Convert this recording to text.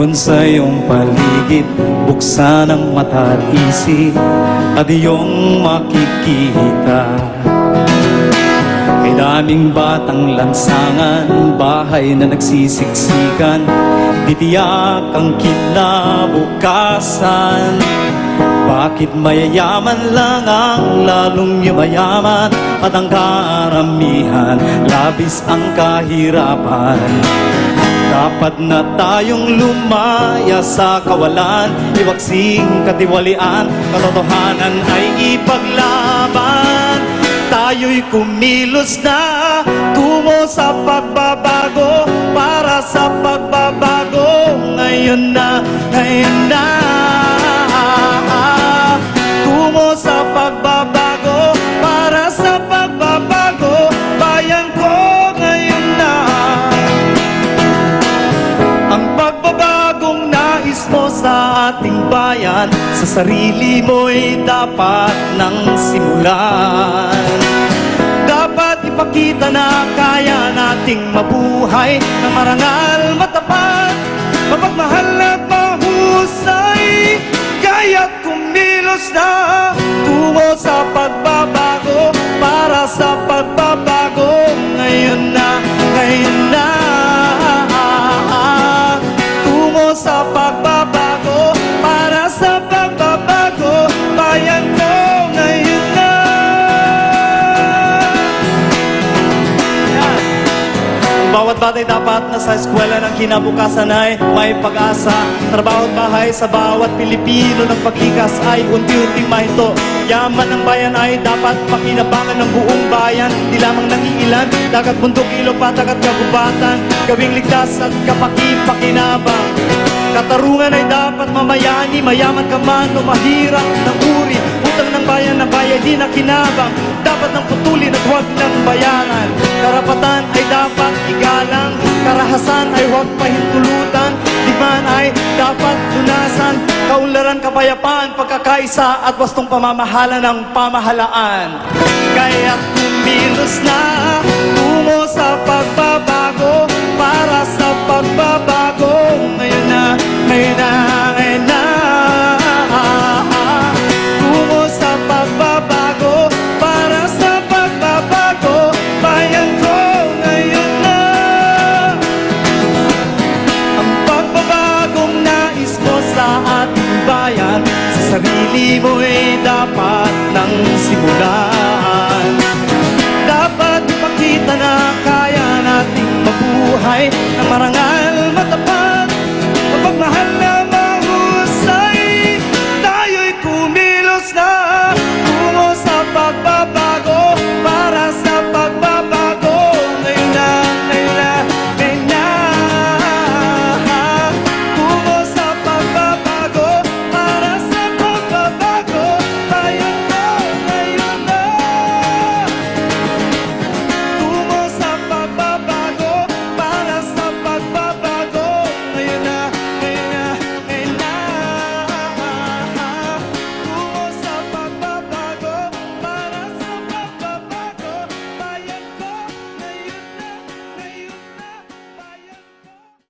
Tugon sa iyong paligid, buksan ang mata at isip, at iyong makikita. May daming batang lansangan, bahay na nagsisiksikan, titiyak ang kinabukasan. Bakit mayayaman lang ang lalong yumayaman, at ang karamihan labis ang kahirapan? Dapat na tayong lumaya sa kawalan, iwaksing katiwalian, katotohanan ay ipaglaban. Tayo'y kumilos na tungo sa pagbabago, para sa pagbabago. Ngayon na, ngayon na. Tungo sa pagbabago, para sa pagbabago. Bayan ko, ngayon na. Ang pagbabagong nais mo sa ating bayan, sa sarili mo'y dapat nang simulan. Dapat ipakita na kaya nating mabuhay ng marangal, matapat, mapagmahal at mahusay. Kaya't kumilos na tungo sa pagbabago, para sa pagbabago. Ngayon na, ngayon na. Tungo sa pagbabago, para sa pagbabago. Bayan ko, ngayon na. Yan. Bawat batay dapat na sa eskwela ng kinabukasan ay may pag-asa. Trabaho at bahay sa bawat Pilipino ng paglikas ay unti-unting mahinto. Yaman ng bayan ay dapat pakinabangan ng buong bayan, di lamang ng iilan. Dagat, bundok, ilog, patag at kagubatan, gawing ligtas at kapaki-pakinabang. Katarungan ay dapat mamayani, mayaman ka man o mahirap ng uri. Utang ng bayan na bayad di na kinabang, dapat nang putulin at huwag ng bayaran. Karapatan ay dapat igalang, karahasan ay huwag pahintulutan. Digmaan ay dapat lunasan, kaunlaran, kapayapaan, pagkakaisa at wastong pamamahala ng pamahalaan. Kaya't kumilos na tungo sa pagbabago, para sa pagbabago. Ngayon na, ngayon na, ngayon na. Tungo sa pagbabago, para sa pagbabago. Bayan ko, ngayon na. Ang pagbabagong nais mo sa ating bayan, sa sarili mo'y dapat nang simulan. Dapat ipakita na kaya nating mabuhay ng marangal, matapat, mapagmahal na mahusay. Tayo'y kumilos na